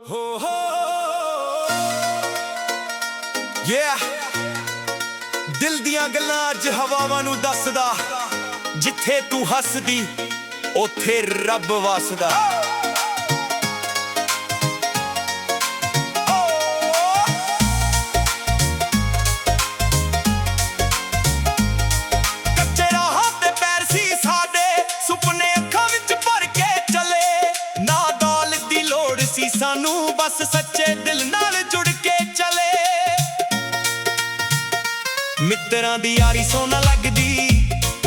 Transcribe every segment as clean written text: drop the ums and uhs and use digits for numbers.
ਹੋ yeah ਦਿਲ ਦੀਆਂ ਗੱਲਾਂ ਅੱਜ ਹਵਾਵਾਂ ਨੂੰ ਦੱਸਦਾ ਜਿੱਥੇ ਤੂੰ ਹੱਸਦੀ ਉੱਥੇ ਰੱਬ ਵਸਦਾ ਕੱਚੇ ਰਾਹਾਂ ਤੇ ਪੈਰ ਸੀ ਸਾਡੇ ਸੁਪਨੇ ਅੱਖਾਂ ਵਿੱਚ ਭਰ ਕੇ ਚਲੇ ਨਾ ਦੌਲਤ ਦੀ ਲੋੜ ਸੀ ਸਾਨੂੰ ਬਸ ਸੱਚੇ ਦਿਲ ਨਾਲ ਜੁੜ ਕੇ ਚਲੇ ਮਿੱਤਰਾਂ ਦੀ ਯਾਰੀ ਸੋਨਾ ਲੱਗਦੀ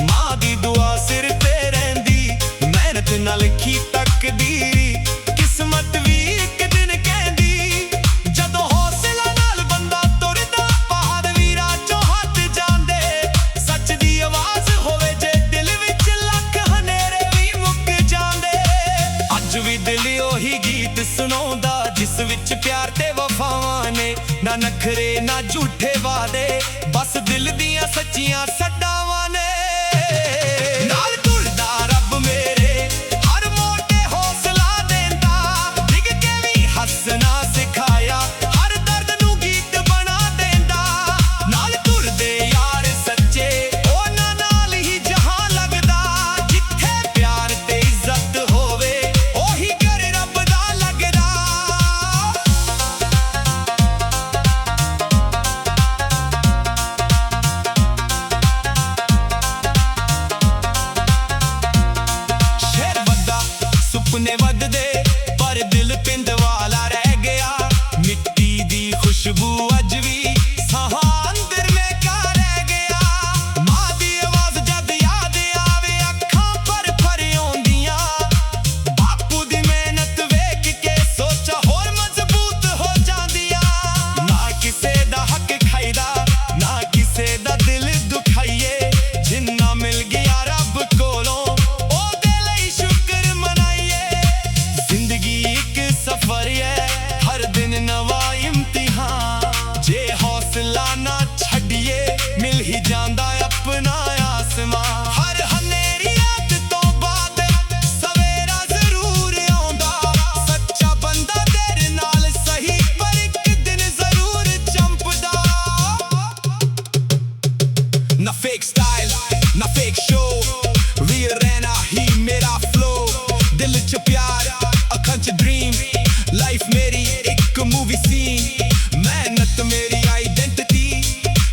ਮਾਂ ਦੀ ਦੁਆ ਸਿਰ ਤੇ ਰਹਿੰਦੀ ਮਿਹਨਤ ਨਾਲ ਲਿਖੀ ਤਕਦੀਰ ਕਿਸਮਤ ਵੀ ਇੱਕ ਦਿਨ ਕਹਿੰਦੀ ਜਦੋਂ ਹੌਸਲਾ ਨਾਲ ਬੰਦਾ ਤੁਰਦਾ ਪਹਾੜ ਵੀਰਾਂ ਚੋਂ ਹੱਥ ਜਾਂਦੇ ਸੱਚ ਦੀ ਆਵਾਜ਼ ਹੋਵੇ ਜੇ ਦਿਲ ਵਿੱਚ ਲੱਖ ਹਨੇਰੇ ਵੀ ਮੁੱਕ ਜਾਂਦੇ ਅੱਜ ਵੀ ਦਿਲ ਉਹੀ ਗੀਤ ਸੁਣਾਉਂਦਾ ਜਿਸ ਵਿੱਚ ਪਿਆਰ ਤੇ ਵਫਾਵਾਂ ਨੇ ਨਾ ਨਖਰੇ ਨਾ ਝੂਠੇ ਵਾਦੇ ਬਸ ਦਿਲ ਦੀਆਂ ਸੱਚੀਆਂ ਸੱਡਾਵਾਂ ਨੇ ਨਾਲ ਤੁਰਦਾ ਰੱਬ ਮੇਰੇ ਹਰ ਮੋੜ ਤੇ ਹੌਸਲਾ ਦਿੰਦਾ ਡਿੱਗ ਕੇ ਵੀ ਹੱਸਣਾ ਸਿਖਾਇਆ ਹਰ ਦਰਦ ਨੂੰ ਗੀਤ ਬਣਾ ਦਿੰਦਾ ਨਾਲ ਤੁਰਦੇ ਯਾਰ ਸੱਚੇ ਉਹਨਾਂ ਨਾਲ ਹੀ ਜਹਾਂ ਲੱਗਦਾ ਜਿੱਥੇ ਪਿਆਰ ਤੇ ਇੱਜ਼ਤ ਹੋਵੇ ਉਹੀ ਘਰ ਰੱਬ ਦਾ ਲੱਗਦਾ ਸੁਪਨੇ ਵੱਧਦੇ ਪਰ ਦਿਲ ਪਿੰਡ ਵਾਲਾ ਰਹਿ ਗਿਆ ਮਿੱਟੀ ਦੀ ਖੁਸ਼ਬੂ ਅੱਜ ਵੀ ਸਾਹਾਂ ਅੰਦਰ ਮਹਿਕਾ ਰਹਿ ਗਿਆ ਮਾਂ ਦੀ ਆਵਾਜ਼ ਜਦ ਯਾਦ ਆਵੇ ਅੱਖਾਂ ਭਰ ਭਰ ਆਉਂਦੀਆਂ ਬਾਪੂ ਦੀ ਮਿਹਨਤ ਵੇਖ ਕੇ ਸੋਚਾਂ ਹੋਰ ਮਜ਼ਬੂਤ ਹੋ ਜਾਂਦੀਆਂ ਨਾ ਕਿਸੇ ਦਾ ਹੱਕ ਖਾਈਦਾ ਨਾ ਕਿਸੇ ਦਾ ਦਿਲ ਦੁਖਾਈਏ ਜਿੰਨਾ ਮਿਲ ਗਿਆ ਰੱਬ ਕੋਲੋਂ ਸਫਰ ਹੈ ਹਰ ਦਿਨ ਨਵਾਂ ਇਮਤਿਹਾਨ ਜੇ ਹੌਸਲਾ ਨਾ ਛੱਡੀਏ ਮਿਲ ਹੀ ਜਾਂਦਾ ਆਪਣਾ ਆਸਮਾਂ ਹਰ ਹਨੇਰੀ ਰਾਤ ਤੋਂ ਬਾਅਦ ਸਵੇਰਾ ਜ਼ਰੂਰ ਆਉਂਦਾ ਸੱਚਾ ਬੰਦਾ ਤੇਰੇ ਨਾਲ ਸਹੀ ਪਰ ਇੱਕ ਦਿਨ ਜ਼ਰੂਰ ਚਮਕਦਾ ਨਾ ਫੇਕ ਸਟਾਈਲ ਨਾ ਫੇਕ ਸ਼ੋ ਰੀਅਲ ਰਹਿਣਾ ਹੀ ਮੇਰਾ ਫਲੋ ਦਿਲ ਚ ਪਿਆਰ ਅੱਖਾਂ ਚ ਡ੍ਰੀਮ ਲਾਈਫ ਮੇਰੀ ਇੱਕ ਮੂਵੀ ਸੀਨ ਮਿਹਨਤ ਮੇਰੀ ਆਈਡੈਂਟਿਟੀ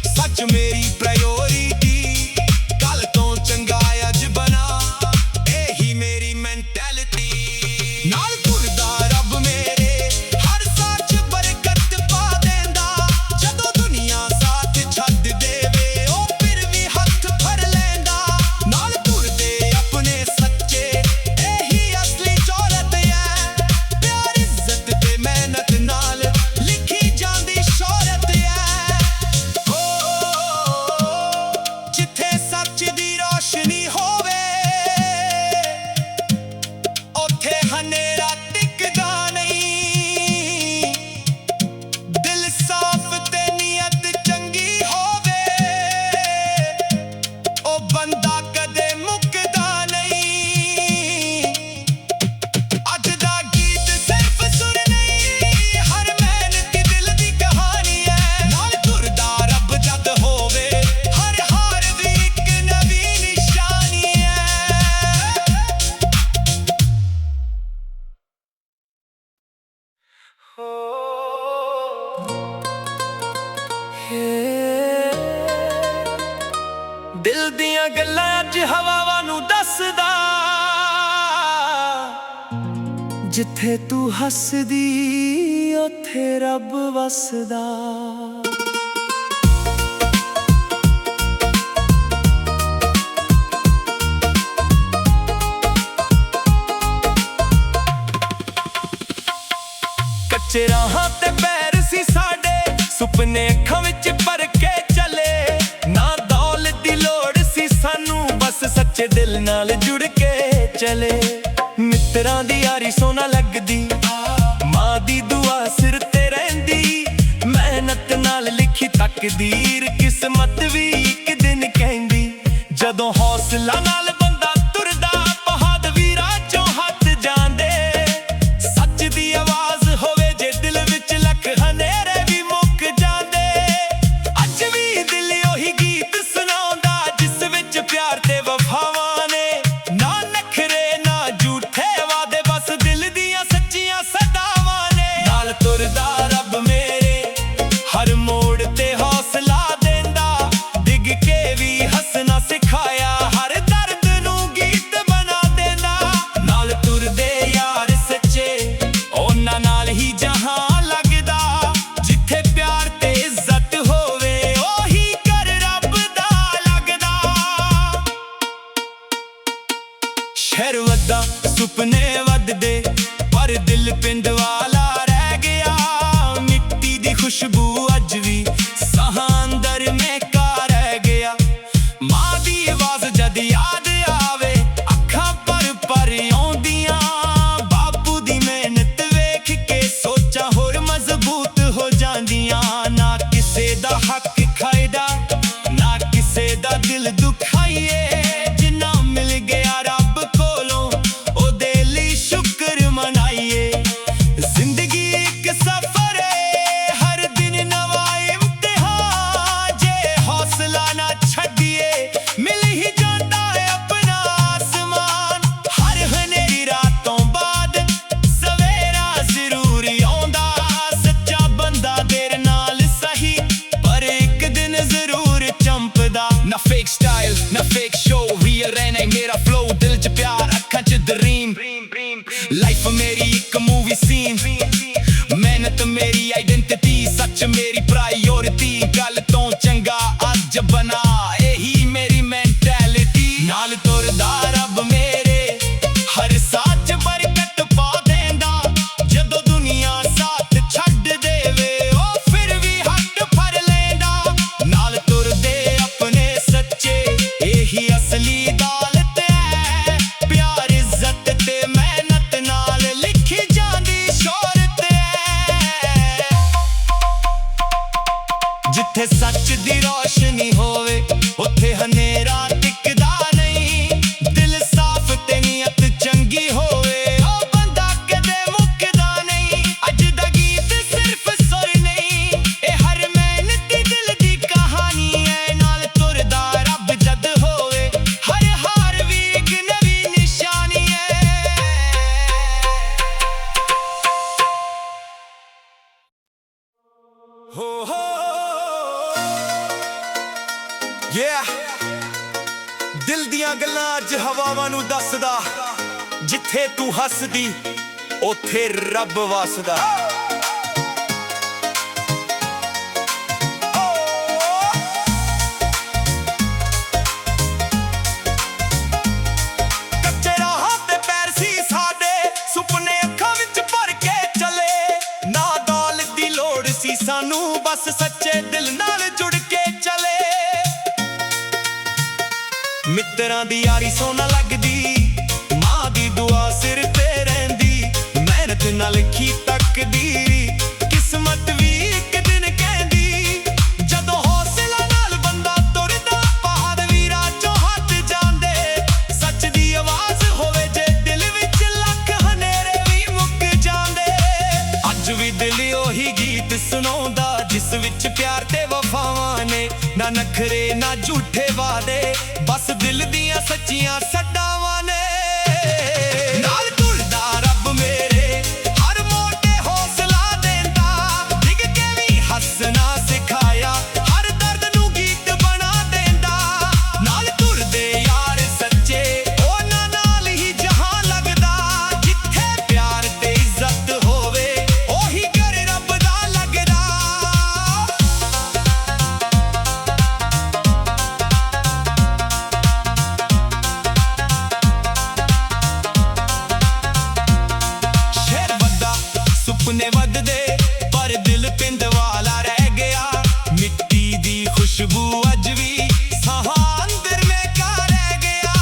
ਸੱਚ ਮੇਰੀ ਪ੍ਰਾਇੋਰਿਟੀ ਕੱਲ ਤੋਂ ਚੰਗਾ ਅੱਜ ਬਣਾ ਇਹੀ ਮੇਰੀ ਮੈਂਟੈਲਿਟੀ ਨਾਲ ਤੁਰਦਾ ਰੱਬ ਮੇਰੇ ਹਰ ਸਾਚ ਬਰਕਤ ਪਾ ਦਿੰਦਾ ਜਦੋਂ ਦੁਨੀਆ ਸਾਥ ਛੱਡ ਦੇਵੇ ਉਹ ਫਿਰ ਵੀ ਹੱਥ ਫੜ ਲੈਂਦਾ ਨਾਲ ਤੁਰਦੇ ਆਪਣੇ ਸੱਚੇ ਇਹੀ ਅਸਲੀ ਦੌਲਤ ਹੈ ਪਿਆਰ ਇੱਜ਼ਤ ਤੇ ਮਿਹਨਤ ਨਾਲ ਲਿਖੀ ਜਾਂਦੀ ਸ਼ੋਹਰਤ ਹੈ ਜਿੱਥੇ ਸੱਚ ਦੀ ਰੋਸ਼ਨੀ ਹੋਵੇ ਉੱਥੇ ਹਨੇਰਾ ਟਿਕਦਾ ਨਹੀਂ ਦਿਲ ਸਾਫ਼ ਤੇ ਨੀਅਤ ਚੰਗੀ ਹੋਵੇ ਉਹ ਬੰਦਾ ਕਦੇ ਮੁੱਕਦਾ ਨਹੀਂ ਅੱਜ ਦਾ ਗੀਤ ਸਿਰਫ ਸੁਰ ਨਹੀਂ ਹਰ ਮਿਹਨਤੀ ਦਿਲ ਦੀ ਕਹਾਣੀ ਹੈ ਨਾਲ ਤੁਰਦਾ ਰੱਬ ਜਦ ਹੋਵੇ ਹਰ ਹਾਰ ਵੀ ਇੱਕ ਨਵੀਂ ਨਿਸ਼ਾਨੀ ਹੈ ਦਿਲ ਦੀਆਂ ਗੱਲਾਂ ਅੱਜ ਹਵਾਵਾਂ ਨੂੰ ਦੱਸਦਾ ਜਿੱਥੇ ਤੂੰ ਹੱਸਦੀ ਉੱਥੇ ਰੱਬ ਵਸਦਾ ਕੱਚੇ ਰਾਹਾਂ ਤੇ ਪੈਰ ਸੀ ਸਾਡੇ ਸੁਪਨੇ ਅੱਖਾਂ ਵਿੱਚ ਭਰ ਕੇ ਚਲੇ ਨਾ ਦੌਲਤ ਦੀ ਲੋੜ ਸੀ ਸਾਨੂੰ ਬਸ ਸੱਚੇ ਦਿਲ ਨਾਲ ਜੁੜ ਕੇ ਚਲੇ ਮਿੱਤਰਾਂ ਦੀ ਯਾਰੀ ਸੋਨਾ ਲੱਗਦੀ ਮਾਂ ਦੀ ਦੁਆ ਸਿਰ ਤੇ ਰਹਿੰਦੀ ਮਿਹਨਤ ਨਾਲ ਲਿਖੀ ਤਕਦੀਰ ਕਿਸਮਤ ਵੀ ਇੱਕ ਦਿਨ ਕਹਿੰਦੀ ਜਦੋਂ ਹੌਸਲਾ ਨਾਲ ਬੰਦਾ ਤੁਰਦਾ ਪਹਾੜ ਵੀਰਾਂ ਚੋਂ ਹੱਥ ਜਾਂਦੇ ਸੱਚ ਦੀ ਆਵਾਜ਼ ਹੋਵੇ ਜੇ ਪਿੰਡ ਵਾਲਾ ਰਹਿ ਗਿਆ। ਮਿੱਟੀ ਦੀ ਖੁਸ਼ਬੂ ਅੱਜ ਵੀ ਸਾਹਾਂ ਅੰਦਰ ਮਹਿਕਾ ਰਹਿ ਗਿਆ। ਮਾਂ ਦੀ ਆਵਾਜ਼ ਜਦ ਯਾਦ ਆਵੇ ਅੱਖਾਂ ਭਰ ਭਰ ਆਉਂਦੀਆਂ। ਬਾਪੂ ਦੀ ਮਿਹਨਤ ਵੇਖ ਕੇ ਸੋਚਾਂ ਹੋਰ ਮਜ਼ਬੂਤ ਹੋ ਜਾਂਦੀਆਂ। ਨਾ ਕਿਸੇ ਦਾ ਹੱਕ ਖਾਇਦਾ, ਨਾ ਕਿਸੇ ਦਾ ਦਿਲ ਦੁਖਾਈਏ। ਜਿੰਨਾ ਮਿਲ ਗਿਆ ਰੱਬ ਕੋਲੋਂ ਉਹਦੇ ਲਈ ਸ਼ੁਕਰ ਮਨਾਈਏ। ਜ਼ਿੰਦਗੀ ਇੱਕ ਸਫ਼ਰ ਏ, ਹਰ ਦਿਨ ਨਵਾਂ ਇਮਤਿਹਾਨ। ਜੇ ਹੌਸਲਾ ਨਾ ਛੱਡੀਏ ਮਿਲ ਹੀ ਜਾਂਦਾ ਹੈ ਆਪਣਾ ਆਸਮਾਨ। ਹਰ ਹਨੇਰੀ ਰਾਤ ਤੋਂ ਬਾਅਦ ਸਵੇਰਾ ਜ਼ਰੂਰ ਆਉਂਦਾ। ਸੱਚਾ ਬੰਦਾ ਦੇਰ ਨਾਲ ਸਹੀ ਪਰ ਇੱਕ ਦਿਨ ਜ਼ਰੂਰ ਚਮਕਦਾ। ਨਾ ਫੇਕ ਸਟਾਈਲ ਨਾ ਫੇਕ ਸ਼ੋ, ਰੀਅਲ ਰਹਿਣਾ ਮੇਰਾ ਫਲੋ। ਦਿਲ 'ਚ ਪਿਆਰ ਅੱਖਾਂ 'ਚ ਡਰੀਮ। ਲਾਈਫ ਮੇਰੀ ਇੱਕ ਮੂਵੀ ਸੀਨ, ਮਿਹਨਤ ਮੇਰੀ ਆਈਡੈਂਟੀਟੀ। ਸੱਚ ਮੇਰੀ ਪ੍ਰਾਇੋਰਟੀ, ਗੱਲ ਤੋਂ ਚੰਗਾ ਅੱਜ ਬਣਾ ਇਹੀ ਮੇਰੀ ਮੈਂਟੈਲਿਟੀ। ਨਾਲ ਤੁਰਦਾ ਰੱਬ ਮੇਰੇ ਹਰ ਸਾਹ 'ਚ ਬਰਕਤ ਪਾ ਦੇਂਦਾ। ਜਦੋਂ ਦੁਨੀਆ ਸਾਥ ਛੱਡ ਦੇਵੇ ਉਹ ਫਿਰ ਵੀ ਹੱਥ ਫੜ ਲੈਂਦਾ। ਨਾਲ ਤੁਰਦੇ ਆਪਣੇ ਸੱਚੇ ਇਹੀ ਅਸਲੀ ਦੌਲਤ ਹੈ। ਪਿਆਰ ਇੱਜ਼ਤ ਤੇ ਮਿਹਨਤ ਨਾਲ ਲਿਖੀ ਜਾਂਦੀ ਸ਼ੋਹਰਤ ਹੈ। ਜਿੱਥੇ ਸੱਚ ਦੀ ਰੋਸ਼ਨੀ ਹੋਵੇ ਉੱਥੇ ਹਨੇਰਾ ਟਿਕਦਾ ਨਹੀਂ। ਦਿਲ ਸਾਫ਼ ਤੇ ਨੀਅਤ ਚੰਗੀ ਹੋਵੇ ਉਹ ਬੰਦਾ ਕਦੇ ਮੁੱਕਦਾ ਨਹੀਂ। ਅੱਜ ਦਾ ਗੀਤ ਸਿਰਫ ਸੁਰ ਨਹੀਂ, ਇਹ ਹਰ ਮਿਹਨਤੀ ਦਿਲ ਦੀ ਕਹਾਣੀ ਹੈ। ਨਾਲ ਤੁਰਦਾ ਰੱਬ ਜਦ ਹੋਵੇ ਹਰ ਹਾਰ ਵੀ ਇੱਕ ਨਵੀਂ ਨਿਸ਼ਾਨੀ ਹੈ। ਹੋ ਦਿਲ ਦੀਆਂ ਗੱਲਾਂ ਅੱਜ ਹਵਾਵਾਂ ਨੂੰ ਦੱਸਦਾ। ਜਿੱਥੇ ਤੂੰ ਹੱਸਦੀ ਉੱਥੇ ਰੱਬ ਵਸਦਾ। ਕੱਚੇ ਰਾਹਾਂ ਤੇ ਪੈਰ ਸੀ ਸਾਡੇ, ਸੁਪਨੇ ਅੱਖਾਂ ਵਿੱਚ ਭਰ ਕੇ ਚਲੇ। ਨਾ ਦੌਲਤ ਦੀ ਲੋੜ ਸੀ ਸਾਨੂੰ, ਬਸ ਸੱਚੇ ਦਿਲ ਨਾਲ ਜੁੜ ਕੇ ਚਲੇ। ਮਿੱਤਰਾਂ ਦੀ ਯਾਰੀ ਸੋਨਾ ਲੱਗਦੀ, ਮਾਂ ਦੀ ਦੁਆ ਸਿਰ ਤੇ ਰਹਿੰਦੀ। ਮਿਹਨਤ ਨਾਲ ਲਿਖੀ ਤਕਦੀਰੀ, ਕਿਸਮਤ ਵੀ ਇੱਕ ਦਿਨ ਕਹਿੰਦੀ। ਜਦੋਂ ਹੌਸਲਾ ਨਾਲ ਬੰਦਾ ਤੁਰਦਾ ਪਹਾੜ ਵੀ ਰਾਜੋਂ ਹੱਥ ਜਾਂਦੇ। ਸੱਚ ਦੀ ਆਵਾਜ਼ ਹੋਵੇ ਜੇ ਦਿਲ ਵਿੱਚ ਲੱਖ ਹਨੇਰੇ ਵੀ ਮੁੱਕ ਜਾਂਦੇ। ਅੱਜ ਵੀ ਦਿਲ ਉਹੀ ਗੀਤ ਸੁਣਾਉਂਦਾ ਜਿਸ ਵਿੱਚ ਪਿਆਰ ਤੇ ਵਫਾਵਾਂ ਨੇ। ਨਾ ਨਖਰੇ ਨਾ ਝੂਠੇ ਵਾਅਦੇ, ਬਸ ਦਿਲ ਦੀਆਂ ਸੱਚੀਆਂ ਸੱਡਾਵਾਂ ਨੇ। ਨਾਲ ਤੁਰਦਾ ਰੱਬ ਮੇਰੇ ਹਰ ਮੋੜ ਤੇ ਹੌਸਲਾ ਦੇਂਦਾ। ਡਿੱਗ ਕੇ ਵੀ ਹੱਸਣਾ ਸਿਖਾਇਆ, ਹਰ ਦਰਦ ਨੂੰ ਗੀਤ ਬਣਾ ਦੇਂਦਾ। ਨਾਲ ਤੁਰਦੇ ਯਾਰ ਸੱਚੇ ਉਹਨਾਂ ਨਾਲ ਹੀ ਜਹਾਂ ਲੱਗਦਾ। ਜਿੱਥੇ ਪਿਆਰ ਤੇ ਇੱਜ਼ਤ ਹੋਵੇ ਉਹੀ ਘਰ ਰੱਬ ਦਾ ਲੱਗਦਾ। ਸੁਪਨੇ ਵੱਧਦੇ ਪਰ ਦਿਲ ਪਿੰਡ ਵਾਲਾ ਰਹਿ ਗਿਆ। ਮਿੱਟੀ ਦੀ ਖੁਸ਼ਬੂ ਅੱਜ ਵੀ ਸਾਹਾਂ ਅੰਦਰ ਮਹਿਕਾ ਰਹਿ ਗਿਆ।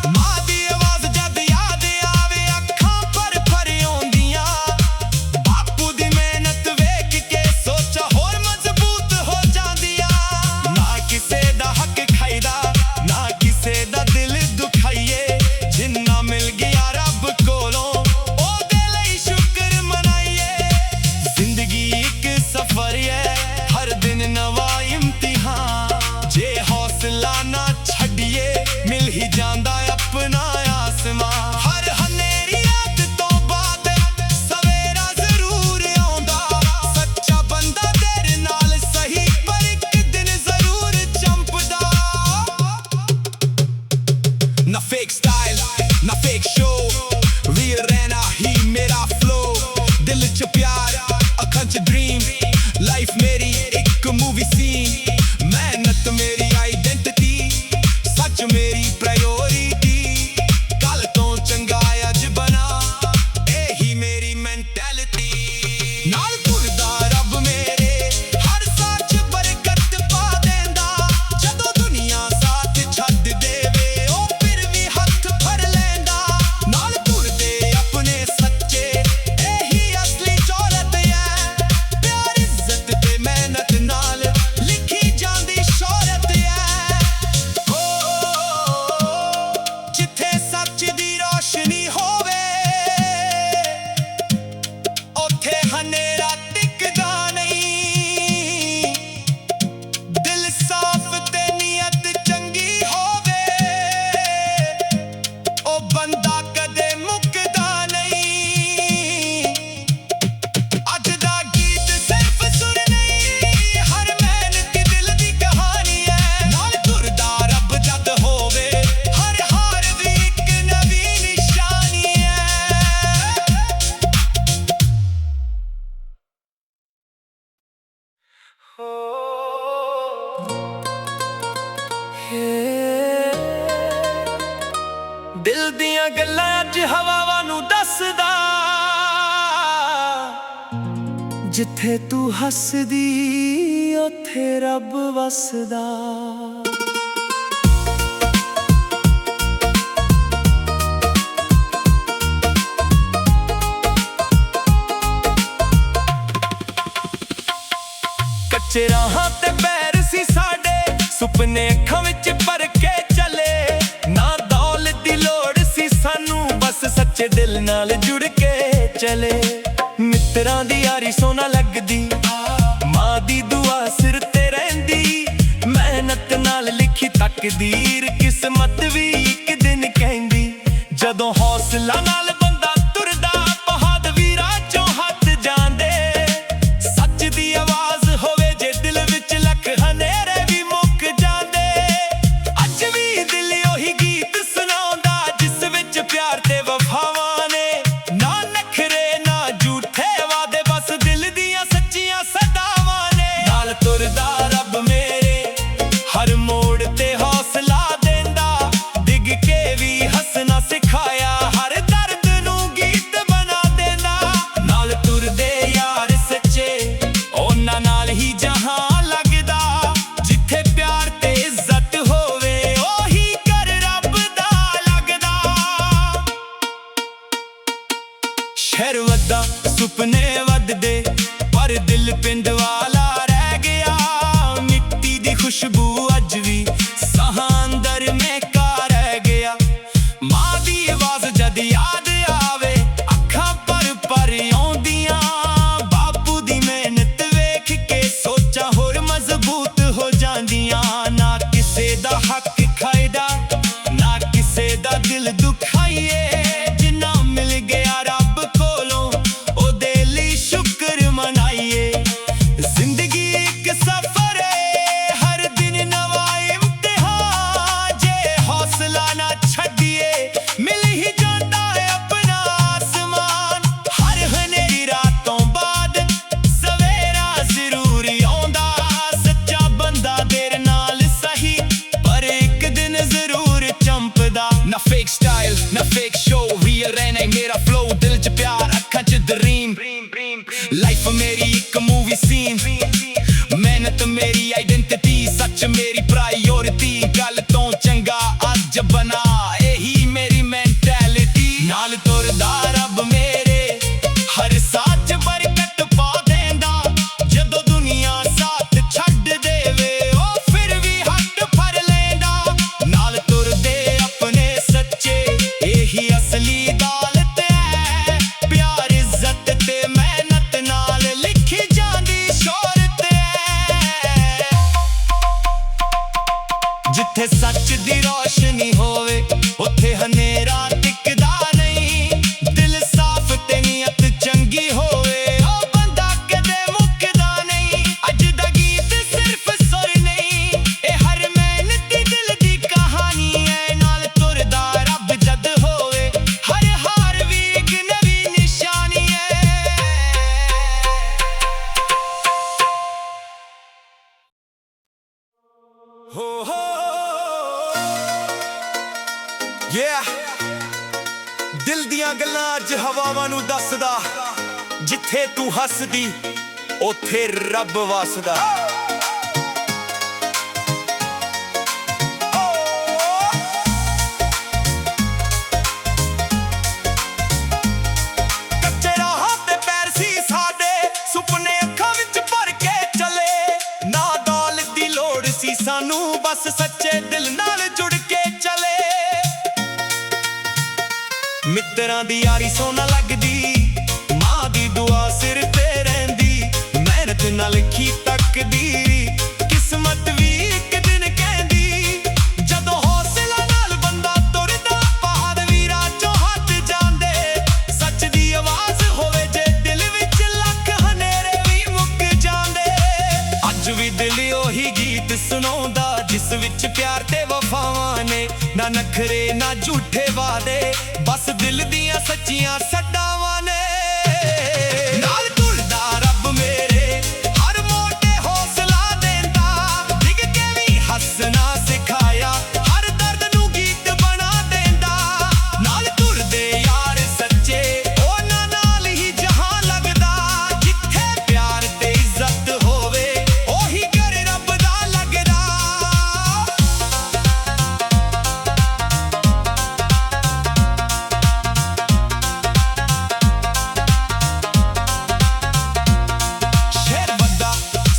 ਮਾਂ ਦੀ ਆਵਾਜ਼ ਜਦ ਯਾਦ ਆਵੇ ਅੱਖਾਂ ਭਰ ਭਰ ਆਉਂਦੀਆਂ। ਬਾਪੂ ਦੀ ਮਿਹਨਤ ਵੇਖ ਕੇ ਸੋਚਾਂ ਹੋਰ ਮਜ਼ਬੂਤ ਹੋ ਜਾਂਦੀਆਂ। ਨਾ ਕਿਸੇ ਦਾ ਹੱਕ ਖਾਇਦਾ, ਨਾ ਕਿਸੇ ਦਾ ਦਿਲ ਦੁਖਾਈਏ। ਜਿੰਨਾ ਮਿਲ ਗਿਆ ਰੱਬ ਕੋਲੋਂ ਉਹਦੇ ਲਈ ਸ਼ੁਕਰ ਮਨਾਈਏ। ਜ਼ਿੰਦਗੀ ਇੱਕ ਸਫ਼ਰ ਹੈ, ਹਰ ਦਿਨ ਨਵਾਂ ਇਮਤਿਹਾਨ। ਜੇ ਹੌਸਲਾ ਨਾ ਛੱਡੀਏ ਮਿਲ ਹੀ ਜਾਂਦਾ ਆਪਣਾ ਆਸਮਾਨ। ਹਰ ਹਨੇਰੀ ਰਾਤ ਤੋਂ ਬਾਅਦ ਸਵੇਰਾ ਜ਼ਰੂਰ ਆਉਂਦਾ। ਸੱਚਾ ਬੰਦਾ ਦੇਰ ਨਾਲ ਸਹੀ ਪਰ ਇੱਕ ਦਿਨ ਜ਼ਰੂਰ ਚਮਕਦਾ। ਨਾ ਫੇਕ ਸਟਾਈਲ ਨਾ ਫੇਕ ਸ਼ੋ, ਰੀਅਲ ਰਹਿਣਾ ਹੀ ਮੇਰਾ ਫਲੋ। ਦਿਲ 'ਚ ਪਿਆਰ ਅੱਖਾਂ 'ਚ ਡਰੀਮ। ਲਾਈਫ ਮੇਰੀ ਇੱਕ ਮੂਵੀ ਸੀਨ, ਮਿਹਨਤ ਮੇਰੀ ਆਈਡੈਂਟੀਟੀ। ਸੱਚ ਮੇਰੀ ਪ੍ਰਾਇੋਰਟੀ, ਕੱਲ ਤੋਂ ਚੰਗਾ ਅੱਜ ਬਣਾ ਇਹੀ ਮੇਰੀ ਮੈਂਟੈਲਿਟੀ। ਮੈਂਟੈਲਿਟੀ। ਨਾਲ ਤੁਰਦਾ ਰੱਬ ਮੇਰੇ ਹਰ ਸਾਹ 'ਚ ਬਰਕਤ ਪਾ ਦੇਂਦਾ। ਜਦੋਂ ਦੁਨੀਆ ਸਾਥ ਛੱਡ ਦੇਵੇ ਉਹ ਫਿਰ ਵੀ ਹੱਥ ਫੜ ਲੈਂਦਾ। ਨਾਲ ਤੁਰਦੇ ਆਪਣੇ ਸੱਚੇ ਇਹੀ ਅਸਲੀ ਦੌਲਤ ਹੈ। ਪਿਆਰ ਇੱਜ਼ਤ ਤੇ ਮਿਹਨਤ ਨਾਲ ਲਿਖੀ ਜਾਂਦੀ ਸ਼ੋਹਰਤ ਹੈ। ਜਿੱਥੇ ਸੱਚ ਦੀ ਰੋਸ਼ਨੀ ਹੋਵੇ ਉੱਥੇ ਹਨੇਰਾ ਟਿਕਦਾ ਨਹੀਂ। ਦਿਲ ਸਾਫ਼ ਤੇ ਨੀਅਤ ਚੰਗੀ ਹੋਵੇ ਉਹ ਬੰਦਾ ਕਦੇ ਮੁੱਕਦਾ ਨਹੀਂ। ਅੱਜ ਦਾ ਗੀਤ ਸਿਰਫ ਸੁਰ ਨਹੀਂ ਹਰ ਮਿਹਨਤੀ ਦਿਲ ਦੀ ਕਹਾਣੀ ਹੈ। ਨਾਲ ਤੁਰਦਾ ਰੱਬ ਜਦ ਹੋਵੇ ਹਰ ਹਾਰ ਵੀ ਇੱਕ ਨਵੀਂ ਨਿਸ਼ਾਨੀ ਹੈ। ਦਿਲ ਦੀਆਂ ਗੱਲਾਂ ਅੱਜ ਹਵਾਵਾਂ ਨੂੰ ਦੱਸਦਾ। ਜਿੱਥੇ ਤੂੰ ਹੱਸਦੀ ਉੱਥੇ ਰੱਬ ਵਸਦਾ। ਕੱਚੇ ਰਾਹਾਂ ਤੇ ਪੈਰ ਸੀ ਸਾਡੇ ਸੁਪਨੇ ਅੱਖਾਂ ਵਿੱਚ ਭਰ ਕੇ ਚੱਲੇ। ਨਾ ਦੌਲਤ ਦੀ ਲੋੜ ਸੀ ਸਾਨੂੰ ਬਸ ਸੱਚੇ ਦਿਲ ਨਾਲ ਜੁੜ ਕੇ ਚਲੇ। ਮਿੱਤਰਾਂ ਦੀ ਯਾਰੀ ਸੋਨਾ ਲੱਗਦੀ ਮਾਂ ਦੀ ਦੁਆ ਸਿਰ ਤੇ ਰਹਿੰਦੀ। ਮਿਹਨਤ ਨਾਲ ਲਿਖੀ ਤਕਦੀਰ ਕਿਸਮਤ ਵੀ ਇੱਕ ਦਿਨ ਕਹਿੰਦੀ। ਜਦੋਂ ਹੌਸਲਾ ਨਾਲ ਬੰਦਾ ਤੁਰਦਾ ਬਹੁਤ ਵੀਰਾਂ ਚੋਂ ਹੱਥ ਜਾਂਦੇ। ਸੱਚ ਦੀ ਆਵਾਜ਼ ਹੋਵੇ ਜੇ ਦਿਲ ਵਿੱਚ ਲੱਖ ਹਨੇਰੇ ਵੀ ਮੁੱਕ ਜਾਂਦੇ। ਅੱਜ ਵੀ ਦਿਲ ਉਹੀ ਗੀਤ ਸੁਣਾਉਂਦਾ ਜਿਸ ਵਿੱਚ ਪਿਆਰ ਤੇ ਵਫਾਵਾਂ ਨੇ। ਨਾ ਨਖਰੇ ਨਾ ਝੂਠੇ ਵਾਦੇ ਬਸ ਦਿਲ ਦੀਆਂ ਸੱਚੀਆਂ ਸਦਾਵਾਂ ਨੇ। ਨਾਲ ਤੁਰਦਾ ਰੱਬ ਮੇਰੇ ਹਰ ਮੋੜ ਤੇ ਹੌਸਲਾ ਦੇਂਦਾ। ਡਿੱਗ ਕੇ ਵੀ ਹੱਸਣਾ ਸਿਖਾਇਆ ਹਰ ਦਰਦ ਨੂੰ ਗੀਤ ਬਣਾ ਦੇਂਦਾ। ਨਾਲ ਤੁਰਦੇ ਯਾਰ ਸੱਚੇ ਉਹਨਾਂ ਨਾਲ ਹੀ ਜਹਾਂ ਲੱਗਦਾ। ਜਿੱਥੇ ਪਿਆਰ ਤੇ ਇੱਜ਼ਤ ਹੋਵੇ ਉਹੀ ਘਰ ਰੱਬ ਦਾ ਲੱਗਦਾ। ਸ਼ਹਿਰ ਵੱਧਦਾ ਸੁਪਨੇ ਵੱਧਦੇ ਪਰ ਦਿਲ ਪਿੰਡ ਵਾਲਾ ਰਹਿ ਗਿਆ। ਮਿੱਟੀ ਦੀ ਖੁਸ਼ਬੂ ਅੱਜ ਵੀ ਸਾਹਾਂ ਅੰਦਰ ਮਹਿਕਾ ਰਹਿ ਗਿਆ। ਮਾਂ ਦੀ ਆਵਾਜ਼ ਜਦ ਯਾਦ ਆਵੇ ਅੱਖਾਂ ਭਰ ਭਰ ਆਉਂਦੀਆਂ। ਬਾਪੂ ਦੀ ਮਿਹਨਤ ਵੇਖ ਕੇ ਸੋਚਾਂ ਹੋਰ ਮਜ਼ਬੂਤ ਹੋ ਜਾਂਦੀਆਂ। ਨਾ ਕਿਸੇ ਦਾ ਹੱਕ ਖਾਇਦਾ ਨਾ ਕਿਸੇ ਦਾ ਦਿਲ ਦੁਖਾਈਏ। ਜਿੰਨਾ ਮਿਲ ਗਿਆ ਰੱਬ ਕੋਲੋਂ ਉਹਦੇ ਲਈ ਸ਼ੁਕਰ ਮਨਾਈਏ। ਜ਼ਿੰਦਗੀ ਇੱਕ ਸਫ਼ਰ ਏ ਹਰ ਦਿਨ ਨਵਾਂ ਇਮਤਿਹਾਨ। ਜੇ ਹੌਸਲਾ ਨਾ ਛੱਡੀਏ ਮਿਲ ਹੀ ਜਾਂਦਾ ਹੈ ਆਪਣਾ ਆਸਮਾਨ। ਹਰ ਹਨੇਰੀ ਰਾਤੋਂ ਬਾਅਦ ਸਵੇਰਾ ਜ਼ਰੂਰ ਆਉਂਦਾ। ਸੱਚਾ ਬੰਦਾ ਦੇਰ ਨਾਲ ਸਹੀ ਪਰ ਇੱਕ ਦਿਨ ਜ਼ਰੂਰ ਚਮਕਦਾ। ਨਾ ਫੇਕ ਸਟਾਈਲ ਨਾ ਫੇਕ ਸ਼ੋ ਰੀਅਲ ਰਹਿਣਾ ਈ ਮੇਰਾ ਫਲੋ। ਦਿਲ 'ਚ ਪਿਆਰ ਅੱਖਾਂ 'ਚ ਡਰੀਮ। ਲਾਈਫ ਮੇਰੀ ਇੱਕ ਮੂਵੀ ਸੀਨ। ਮਿਹਨਤ ਮੇਰੀ ਆਈਡੈਂਟੀਟੀ ਸੱਚ ਮੇਰੀ ਪ੍ਰਾਇਓਰਿਟੀ। ਗੱਲ ਤੋਂ ਚੰਗਾ ਅੱਜ ਬਣਾ ਇਹੀ ਮੇਰੀ ਮੈਂਟੈਲਿਟੀ। ਨਾਲ ਤੁਰਦਾ ਰੱਬ ਮੇਰੇ ਹਰ ਸਾਹ 'ਚ ਬਰਕਤ ਪਾ ਦੇਂਦਾ। ਜਦੋਂ ਦੁਨੀਆ ਸਾਥ ਛੱਡ ਦੇਵੇ ਉਹ ਫਿਰ ਵੀ ਹੱਥ ਫੜ ਲੈਂਦਾ। ਨਾਲ ਤੁਰਦੇ ਆਪਣੇ ਸੱਚੇ ਇਹੀ ਅਸਲੀ ਦੌਲਤ ਹੈ। ਪਿਆਰ ਇੱਜ਼ਤ ਤੇ ਮਿਹਨਤ ਨਾਲ ਲਿਖੀ ਜਾਂਦੀ ਸ਼ੋਹਰਤ ਹੈ। ਜਿੱਥੇ ਤੂੰ ਹੱਸਦੀ ਉੱਥੇ ਰੱਬ ਵਸਦਾ। ਕੱਚੇ ਰਾਹਾਂ ਤੇ ਪੈਰ ਸੀ ਸਾਡੇ, ਸੁਪਨੇ ਅੱਖਾਂ ਵਿੱਚ ਭਰ ਕੇ ਚਲੇ। ਨਾ ਦੌਲਤ ਦੀ ਲੋੜ ਸੀ ਸਾਨੂੰ, ਬਸ ਸੱਚੇ ਦਿਲ ਨਾਲ ਜੁੜ ਕੇ ਚਲੇ। ਮਿੱਤਰਾਂ ਦੀ ਯਾਰੀ ਸੋਨਾ ਲੱਗਦੀ, ਮਾਂ ਦੀ ਦੁਆ ਸਿਰ ਤੇ ਰਹਿੰਦੀ। ਮਿਹਨਤ ਨਾਲ ਲਿਖੀ ਤਕਦੀਰ, ਕਿਸਮਤ ਵੀ ਇੱਕ ਦਿਨ ਕਹਿੰਦੀ। ਜਦੋਂ ਹੌਸਲਾ ਨਾਲ ਬੰਦਾ ਤੁਰਦਾ, ਪਹਾੜ ਵੀ ਰਾਜੋਂ ਹੱਟ ਜਾਂਦੇ। ਸੱਚ ਦੀ ਆਵਾਜ਼ ਹੋਵੇ ਜੇ ਦਿਲ ਵਿੱਚ, ਲੱਖ ਹਨੇਰੇ ਵੀ ਮੁੱਕ ਜਾਂਦੇ। ਅੱਜ ਵੀ ਦਿਲ ਉਹੀ ਗੀਤ ਸੁਣਾਉਂਦਾ, ਜਿਸ ਵਿੱਚ ਪਿਆਰ ਤੇ ਵਫਾਵਾਂ ਨੇ। ਨਾ ਨਖਰੇ ਨਾ ਝੂਠੇ ਵਾਦੇ, ਬਸ ਦਿਲ ਦੀਆਂ ਸੱਚੀਆਂ ਸੱਡਾਵਾਂ ਨੇ। ਨਾਲ ਤੁਰਦਾ ਰੱਬ ਮੇਰੇ, ਹਰ ਮੋੜ ਤੇ ਹੌਸਲਾ ਦਿੰਦਾ। ਡਿੱਗ ਕੇ ਵੀ ਹੱਸਣਾ ਸਿਖਾਇਆ, ਹਰ ਦਰਦ ਨੂੰ ਗੀਤ ਬਣਾ ਦਿੰਦਾ। ਨਾਲ ਤੁਰਦੇ ਯਾਰ ਸੱਚੇ, ਉਹਨਾਂ ਨਾਲ ਹੀ ਜਹਾਂ ਲੱਗਦਾ। ਜਿੱਥੇ ਪਿਆਰ ਤੇ ਇੱਜ਼ਤ ਹੋਵੇ, ਉਹੀ ਘਰ ਰੱਬ ਦਾ ਲੱਗਦਾ।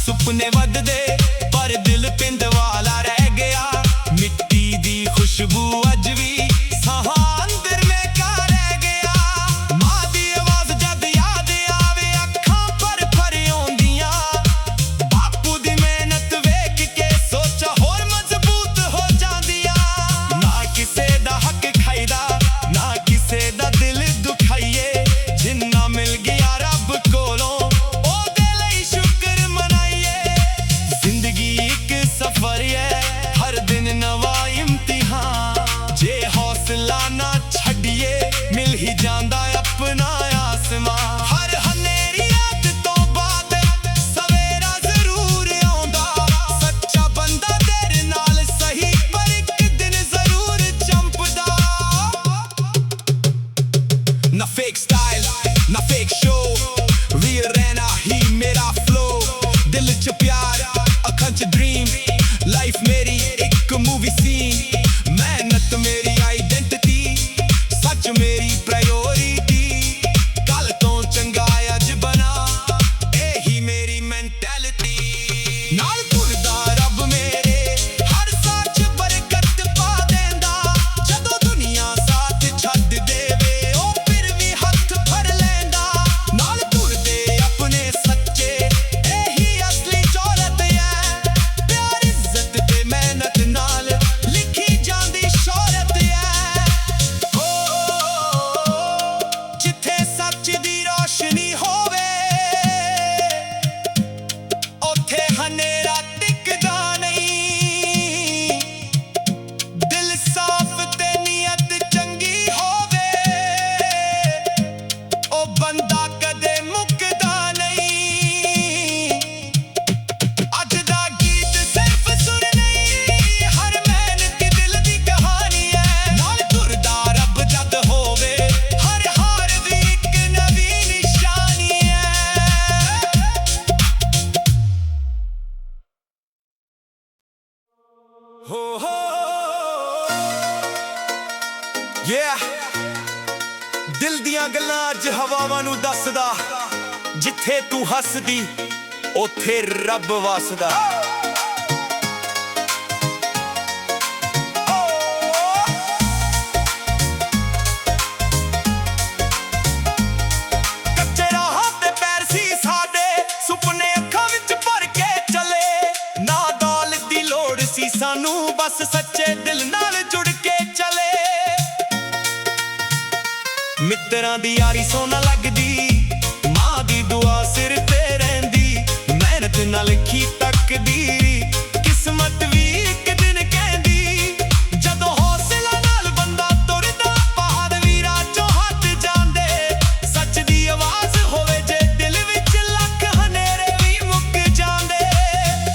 ਸੁਪਨੇ ਵੱਧਦੇ ਪਰ ਦਿਲ ਪਿੰਡ ਵਾਲਾ ਰਹਿ ਗਿਆ। ਮਿੱਟੀ ਦੀ ਖੁਸ਼ਬੂ ਅੱਜ ਵੀ ਸਾਹਾਂ ਅੰਦਰ ਮਹਿਕਾ ਰਹਿ ਗਿਆ। ਮਾਂ ਦੀ ਆਵਾਜ਼ ਜਦ ਯਾਦ ਆਵੇ, ਅੱਖਾਂ ਭਰ ਭਰ ਆਉਂਦੀਆਂ। ਬਾਪੂ ਦੀ ਮਿਹਨਤ ਵੇਖ ਕੇ ਸੋਚਾਂ ਹੋਰ ਮਜ਼ਬੂਤ ਹੋ ਜਾਂਦੀਆਂ। ਨਾ ਕਿਸੇ ਦਾ ਹੱਕ ਖਾਈਦਾ, ਨਾ ਕਿਸੇ ਦਾ ਦਿਲ ਦੁਖਾਈਏ। ਜਿੰਨਾ ਮਿਲ ਗਿਆ ਰੱਬ ਕੋਲੋਂ, ਸਫਰ ਹੈ ਹਰ ਦਿਨ ਨਵਾਂ ਇਮਤਿਹਾਨ। ਜੇ ਹੌਸਲਾ ਨਾ ਛੱਡੀਏ, ਮਿਲ ਹੀ ਜਾਂਦਾ ਆਪਣਾ ਆਸਮਾਂ। ਹਰ ਹਨੇਰੀ ਰਾਤ ਤੋਂ ਬਾਅਦ ਸਵੇਰਾ ਜ਼ਰੂਰ ਆਉਂਦਾ। ਸੱਚਾ ਬੰਦਾ ਤੇਰੇ ਨਾਲ ਸਹੀ, ਪਰ ਇੱਕ ਦਿਨ ਜ਼ਰੂਰ ਚਮਕਦਾ। ਨਾ ਫੇਕ ਸਟਾਈਲ ਨਾ ਫੇਕ ਸ਼ੋ, ਰੀਅਲ ਰਹਿਣਾ ਹੀ ਮੇਰਾ ਫਲੋ। ਦਿਲ 'ਚ ਪਿਆਰ, ਅੱਖਾਂ 'ਚ ਡ੍ਰੀਮ। ਲਾਈਫ ਮੇਰੀ ਇੱਕ ਮੂਵੀ ਸੀਨ, ਮਿਹਨਤ ਮੇਰੀ ਆਈਡੈਂਟਿਟੀ। ਸੱਚ ਮੇਰੀ ਪ੍ਰਾਇਓਰਿਟੀ, ਕੱਲ ਤੋਂ ਚੰਗਾ ਅੱਜ ਬਣਾ, ਇਹੀ ਮੇਰੀ ਮੈਂਟੈਲਿਟੀ। ਨਾਲ ਤੁਰਦਾ ਰੱਬ ਮੇਰੇ, ਹਰ ਸਾਹ 'ਚ ਬਰਕਤ ਪਾ ਦਿੰਦਾ। ਜਦੋਂ ਦੁਨੀਆ ਸਾਥ ਛੱਡ ਦੇਵੇ, ਉਹ ਫਿਰ ਵੀ ਹੱਥ ਫੜ ਲੈਂਦਾ। ਨਾਲ ਤੁਰਦੇ ਆਪਣੇ ਸੱਚੇ, ਇਹੀ ਅਸਲੀ ਦੌਲਤ ਹੈ। ਪਿਆਰ ਇੱਜ਼ਤ ਤੇ ਮਿਹਨਤ ਨਾਲ ਲਿਖੀ ਜਾਂਦੀ ਸ਼ੌਹਰਤ ਹੈ। ਜਿੱਥੇ ਸੱਚ ਦੀ ਰੋਸ਼ਨੀ ਹੋਵੇ, ਉੱਥੇ ਹਨੇਰਾ ਟਿਕਦਾ ਨਹੀਂ। ਦਿਲ ਸਾਫ਼ ਤੇ ਨੀਅਤ ਚੰਗੀ ਹੋਵੇ, ਉਹ ਬੰਦਾ ਕਦੇ ਮੁੱਕਦਾ ਨਹੀਂ। ਅੱਜ ਦਾ ਗੀਤ ਸਿਰਫ ਸੁਰ ਨਹੀਂ, ਹਰ ਮਿਹਨਤ ਦਿਲ ਦੀ ਕਹਾਣੀ ਹੈ। ਨਾਲ ਤੁਰਦਾ ਰੱਬ ਜਦ ਹੋਵੇ, ਹਰ ਹਾਰ ਵੀ ਇੱਕ ਨਵੀਂ ਨਿਸ਼ਾਨੀ ਹੈ। ਹੋ ਯਾ ਦਿਲ ਦੀਆਂ ਗੱਲਾਂ ਅੱਜ ਹਵਾਵਾਂ ਨੂੰ ਦੱਸਦਾ। ਜਿੱਥੇ ਤੂੰ ਹੱਸਦੀ ਉੱਥੇ ਰੱਬ ਵਸਦਾ। ਕੱਚੇ ਰਾਹਾਂ ਤੇ ਪੈਰ ਸੀ ਸਾਡੇ, ਸੁਪਨੇ ਅੱਖਾਂ ਵਿੱਚ ਭਰ ਕੇ ਚਲੇ। ਨਾ ਦੌਲਤ ਦੀ ਲੋੜ ਸੀ ਸਾਨੂੰ, ਬਸ ਸੱਚੇ ਦਿਲ ਨਾਲ ਜੁੜ ਕੇ ਚਲੇ। ਮਿੱਤਰਾਂ ਦੀ ਯਾਰੀ ਸੋਨਾ ਲੱਗਦੀ, ਮਾਂ ਦੀ ਦੁਆ ਸਿਰ ਤੇ ਰਹਿੰਦੀ। ਮਿਹਨਤ ਨਾਲ ਲਿਖੀ ਤਕਦੀਰ, ਕਿਸਮਤ ਵੀ ਇੱਕ ਦਿਨ ਕਹਿੰਦੀ। ਜਦੋਂ ਹੌਸਲਾ ਨਾਲ ਬੰਦਾ ਤੁਰਦਾ, ਪਹਾੜ ਵੀ ਰਾਜੋਂ ਹੱਟ ਜਾਂਦੇ। ਸੱਚ ਦੀ ਆਵਾਜ਼ ਹੋਵੇ ਜੇ ਦਿਲ ਵਿੱਚ, ਲੱਖ ਹਨੇਰੇ ਵੀ ਮੁੱਕ ਜਾਂਦੇ।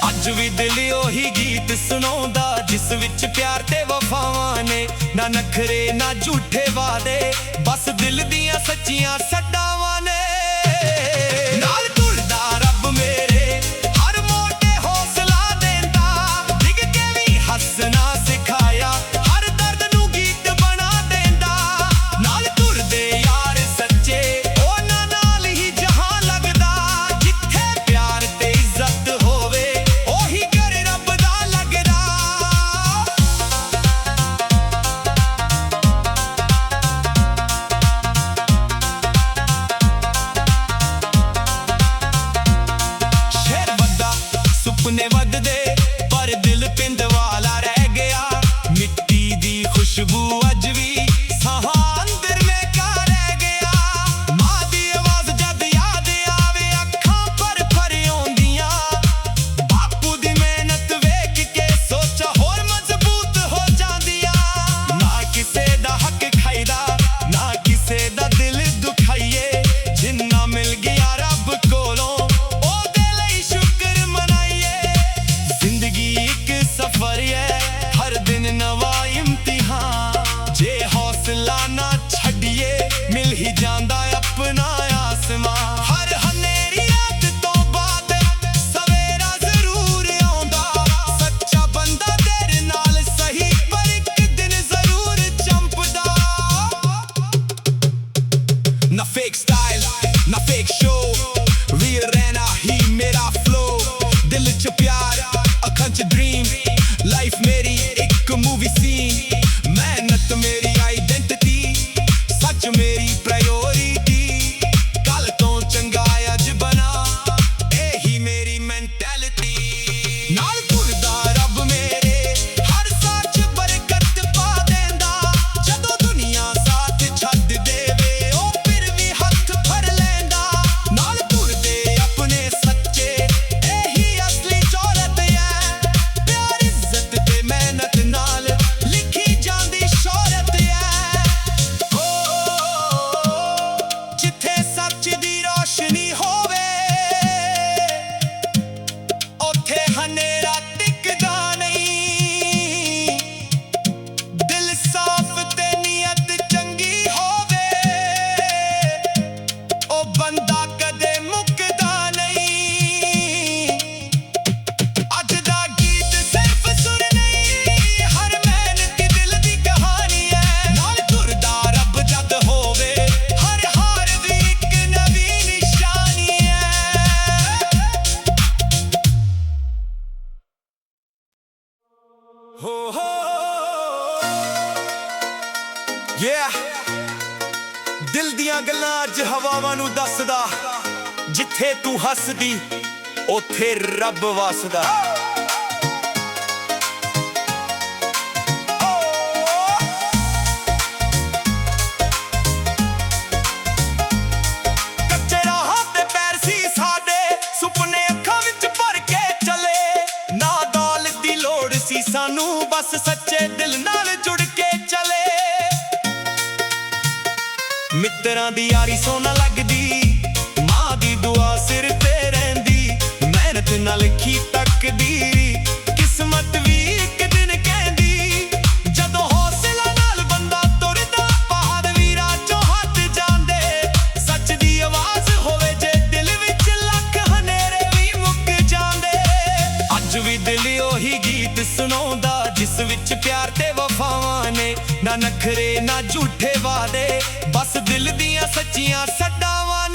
ਅੱਜ ਵੀ ਦਿਲ ਉਹੀ ਗੀਤ ਸੁਣਾਉਂਦਾ, ਜਿਸ ਵਿੱਚ ਪਿਆਰ ਤੇ ਵਫਾਵਾਂ ਨੇ। ਨਾ ਨਖਰੇ ਨਾ ਝੂਠੇ ਵਾਦੇ, ਬਸ ਦਿਲ ਦੀਆਂ ਸੱਚੀਆਂ ਸੱਡਾਵਾਂ ਨੇ। ਵਫਾਵਾਂ ਨੂੰ ਦੱਸਦਾ, ਜਿੱਥੇ ਤੂੰ ਹੱਸਦੀ ਉੱਥੇ ਰੱਬ ਵਸਦਾ। ਕੱਚੇ ਰਾਹਾਂ ਤੇ ਪੈਰ ਸੀ ਸਾਡੇ, ਸੁਪਨੇ ਅੱਖਾਂ ਵਿੱਚ ਭਰ ਕੇ ਚਲੇ। ਨਾ ਦੌਲਤ ਦੀ ਲੋੜ ਸੀ ਸਾਨੂੰ, ਬਸ ਸੱਚੇ ਦਿਲ ਨਾਲ ਜੁੜ ਕੇ ਚਲੇ। ਮਿੱਤਰਾਂ ਦੀ ਯਾਰੀ ਸੋਨਾ ਲੱਗਦੀ, ਮਾਂ ਦੀ ਦੁਆ ਸਿਰ ਤੇ ਰਹਿੰਦੀ। ਮਿਹਨਤ ਨਾਲ ਲਿਖੀ ਤਕਦੀਰ, ਕਿਸਮਤ ਵੀ ਇੱਕ ਦਿਨ ਕਹਿੰਦੀ। ਜਦੋਂ ਹੌਸਲਾ ਨਾਲ ਬੰਦਾ ਤੁਰਦਾ, ਪਹਾੜ ਵੀ ਰਾਜੋਂ ਹੱਥ ਜਾਂਦੇ। ਸੱਚ ਦੀ ਆਵਾਜ਼ ਹੋਵੇ ਜੇ ਦਿਲ ਵਿੱਚ, ਲੱਖ ਹਨੇਰੇ ਵੀ ਮੁੱਕ ਜਾਂਦੇ। ਅੱਜ ਵੀ ਦਿਲ ਉਹੀ ਗੀਤ ਸੁਣਾਉਂਦਾ, ਜਿਸ ਵਿੱਚ ਪਿਆਰ ਤੇ ਵਫਾਵਾਂ ਨੇ। ਨਾ ਨਖਰੇ ਨਾ ਝੂਠੇ ਵਾਅਦੇ, ਬਸ ਦਿਲ ਦੀਆਂ ਸੱਚੀਆਂ ਸੱਡਾਵਾਂ